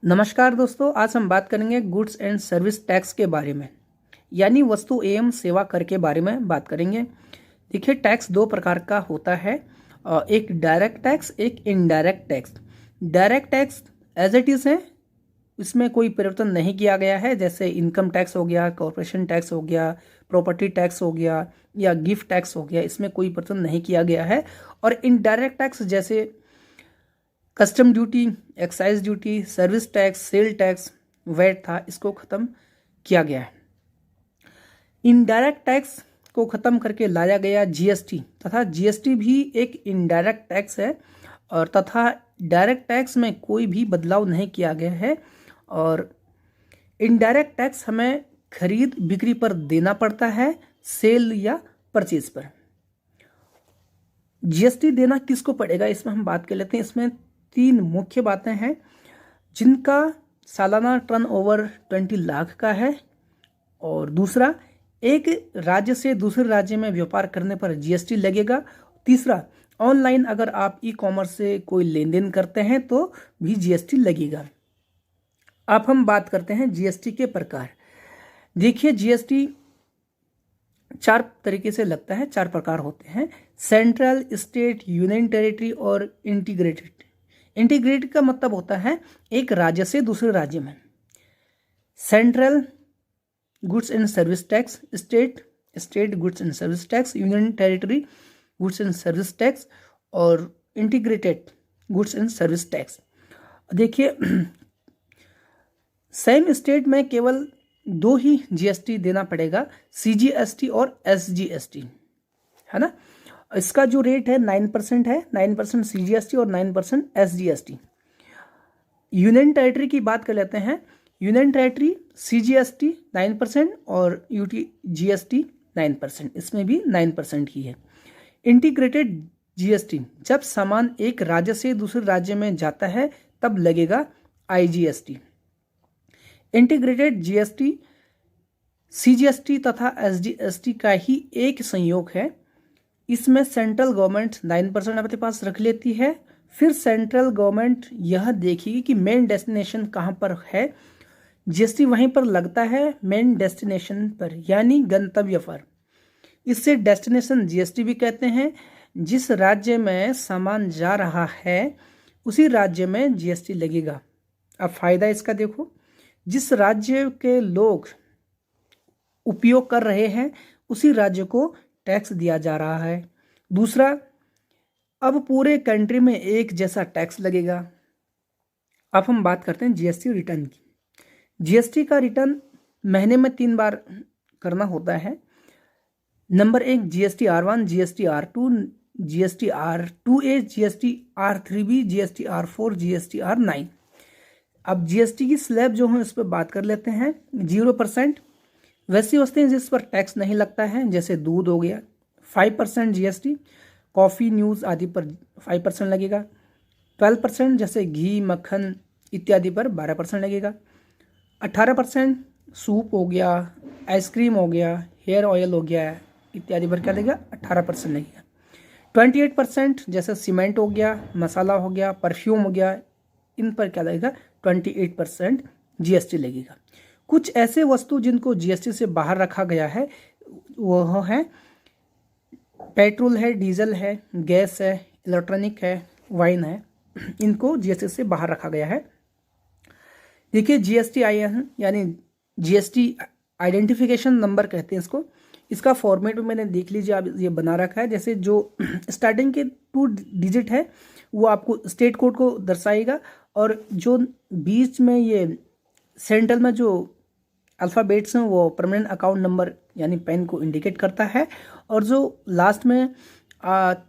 नमस्कार दोस्तों, आज हम बात करेंगे गुड्स एंड सर्विस टैक्स के बारे में, यानी वस्तु एवं सेवा कर के बारे में बात करेंगे। देखिए, टैक्स दो प्रकार का होता है, एक डायरेक्ट टैक्स, एक indirect tax. Direct tax as it is है, इसमें कोई परिवर्तन नहीं किया गया है। जैसे इनकम टैक्स हो गया, कॉर्पोरेशन टैक्स हो गया, प्रॉपर्टी टैक्स हो गया या गिफ्ट टैक्स हो गया, इसमें कोई परिवर्तन नहीं किया गया है। और इनडायरेक्ट टैक्स जैसे custom duty, excise duty, service tax, sale tax, VAT था, इसको खत्म किया गया है। इनडायरेक्ट टैक्स को खत्म करके लाया गया जीएसटी, तथा जीएसटी भी एक इनडायरेक्ट टैक्स है। और तथा डायरेक्ट टैक्स में कोई भी बदलाव नहीं किया गया है। और इनडायरेक्ट टैक्स हमें खरीद बिक्री पर देना पड़ता है, सेल या परचेज पर। जीएसटी देना किसको पड़ेगा, इसमें हम बात कर लेते हैं। इसमें तीन मुख्य बातें हैं, जिनका सालाना टर्नओवर 20 लाख का है। और दूसरा, एक राज्य से दूसरे राज्य में व्यापार करने पर जीएसटी लगेगा। तीसरा, ऑनलाइन अगर आप ई कॉमर्स से कोई लेन देन करते हैं तो भी जीएसटी लगेगा। अब हम बात करते हैं जीएसटी के प्रकार। देखिए, जीएसटी चार तरीके से लगता है, चार प्रकार होते हैं: सेंट्रल, स्टेट, यूनियन टेरिटरी और इंटीग्रेटेड। इंटीग्रेटेड का मतलब होता है एक राज्य से दूसरे राज्य में। Central goods and service tax, state goods and service tax, union territory goods and service tax और integrated goods and service tax. देखिए, सेम स्टेट में केवल दो ही जीएसटी देना पड़ेगा, सीजीएसटी और एसजीएसटी, है ना। इसका जो रेट है 9% है, 9% सीजीएसटी और 9% एसजीएसटी। यूनियन टेरिटरी की बात कर लेते हैं। यूनियन टेरिटरी सीजीएसटी 9% और जीएसटी 9%, इसमें भी 9% ही है। इंटीग्रेटेड जीएसटी, जब सामान एक राज्य से दूसरे राज्य में जाता है तब लगेगा आईजीएसटी। इंटीग्रेटेड जीएसटी सीजीएसटी तथा एसजीएसटी का ही एक संयोग है। इसमें सेंट्रल गवर्नमेंट 9% अपने पास रख लेती है। फिर सेंट्रल गवर्नमेंट यह देखेगी कि मेन डेस्टिनेशन कहाँ पर है, जीएसटी वहीं पर लगता है, मेन डेस्टिनेशन पर, यानी गंतव्य पर। इससे डेस्टिनेशन जीएसटी भी कहते हैं। जिस राज्य में सामान जा रहा है उसी राज्य में जीएसटी लगेगा। अब फायदा इसका देखो, जिस राज्य के लोग उपयोग कर रहे हैं उसी राज्य को टैक्स दिया जा रहा है। दूसरा, अब पूरे कंट्री में एक जैसा टैक्स लगेगा। अब हम बात करते हैं जीएसटी रिटर्न की। जीएसटी का रिटर्न महीने में 3 बार करना होता है। Number 1, GST R1, GST R2, GST R2A, GST R3B, GST R4, GST R9। अब जीएसटी की स्लैब जो है उस पर बात कर लेते हैं। 0% वैसी वस्तुएं जिस पर टैक्स नहीं लगता है, जैसे दूध हो गया। 5% जीएसटी, कॉफ़ी, न्यूज़ आदि पर 5% लगेगा। 12% जैसे घी, मक्खन इत्यादि पर 12% लगेगा। 18% सूप हो गया, आइसक्रीम हो गया, हेयर ऑयल हो गया इत्यादि पर क्या लगेगा, 18% लगेगा। 28% जैसे सीमेंट हो गया, मसाला हो गया, परफ्यूम हो गया, इन पर क्या लगेगा, 28% जीएसटी लगेगा। कुछ ऐसे वस्तु जिनको जीएसटी से बाहर रखा गया है वह है पेट्रोल है, डीजल है, गैस है, इलेक्ट्रॉनिक है, वाइन है, इनको जीएसटी से बाहर रखा गया है। देखिए, जीएसटी IN यानी जीएसटी आइडेंटिफिकेशन नंबर कहते हैं इसको। इसका फॉर्मेट में मैंने देख लीजिए, आप ये बना रखा है। जैसे जो स्टार्टिंग के 2 डिजिट है वो आपको स्टेट कोड को दर्शाएगा, और जो बीच में ये सेंट्रल में जो अल्फ़ाबेट्स हैं वो परमानेंट अकाउंट नंबर यानी पैन को इंडिकेट करता है। और जो लास्ट में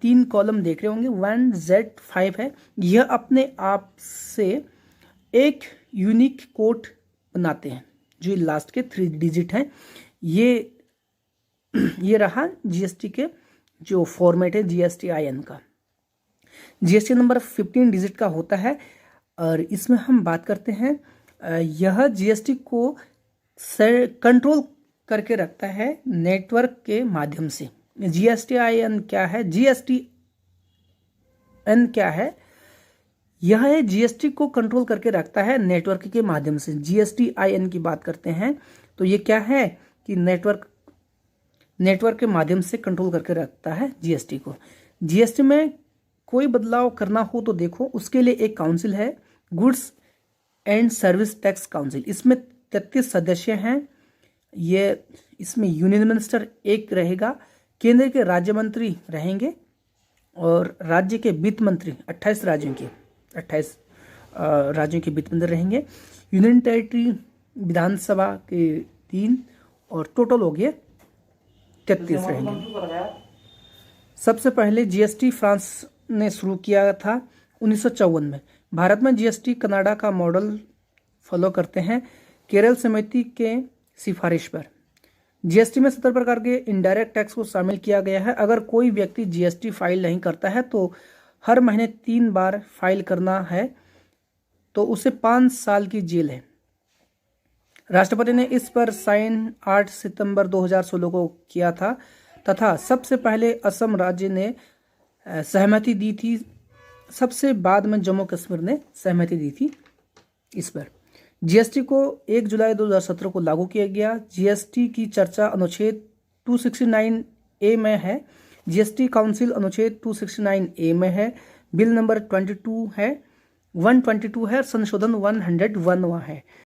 3 कॉलम देख रहे होंगे 1Z5 है, यह अपने आप से एक यूनिक कोड बनाते हैं। जो लास्ट के 3 डिजिट हैं, ये रहा जीएसटी के जो फॉर्मेट है जीएसटी IN का। जीएसटी नंबर 15 डिजिट का होता है। और इसमें हम बात करते हैं, यह जीएसटी को कंट्रोल करके रखता है नेटवर्क के माध्यम से। जीएसटी IN क्या है, जीएसटी N क्या है, यह है जीएसटी को कंट्रोल करके रखता है नेटवर्क के माध्यम से। GSTIN की बात करते हैं तो ये क्या है कि नेटवर्क के माध्यम से कंट्रोल करके रखता है जीएसटी को। जीएसटी में कोई बदलाव करना हो तो देखो उसके लिए एक काउंसिल है, goods and service tax council. इसमें 33 सदस्य हैं। ये इसमें यूनियन मिनिस्टर एक रहेगा, केंद्र के राज्य मंत्री रहेंगे और राज्य के वित्त मंत्री 28 राज्यों के वित्त मंत्री रहेंगे। यूनियन टेरिटरी विधानसभा के 3 और टोटल हो गए 33 रहेंगे। सबसे पहले जीएसटी फ्रांस ने शुरू किया था 1954 में। भारत में जीएसटी कनाडा का मॉडल फॉलो करते हैं केरल समिति के सिफारिश पर। जीएसटी में 70 प्रकार के इनडायरेक्ट टैक्स को शामिल किया गया है। अगर कोई व्यक्ति जीएसटी फाइल नहीं करता है तो हर महीने 3 बार फाइल करना है तो उसे 5 साल की जेल है। राष्ट्रपति ने इस पर साइन 8 सितंबर 2016 को किया था तथा सबसे पहले असम राज्य ने सहमति दी थी, सबसे बाद में जम्मू कश्मीर ने सहमति दी थी इस पर। जीएसटी को 1 जुलाई 2017 को लागू किया गया। जीएसटी की चर्चा अनुच्छेद 269A में है। जीएसटी काउंसिल अनुच्छेद 269A में है। बिल नंबर 122 है, संशोधन 101 है।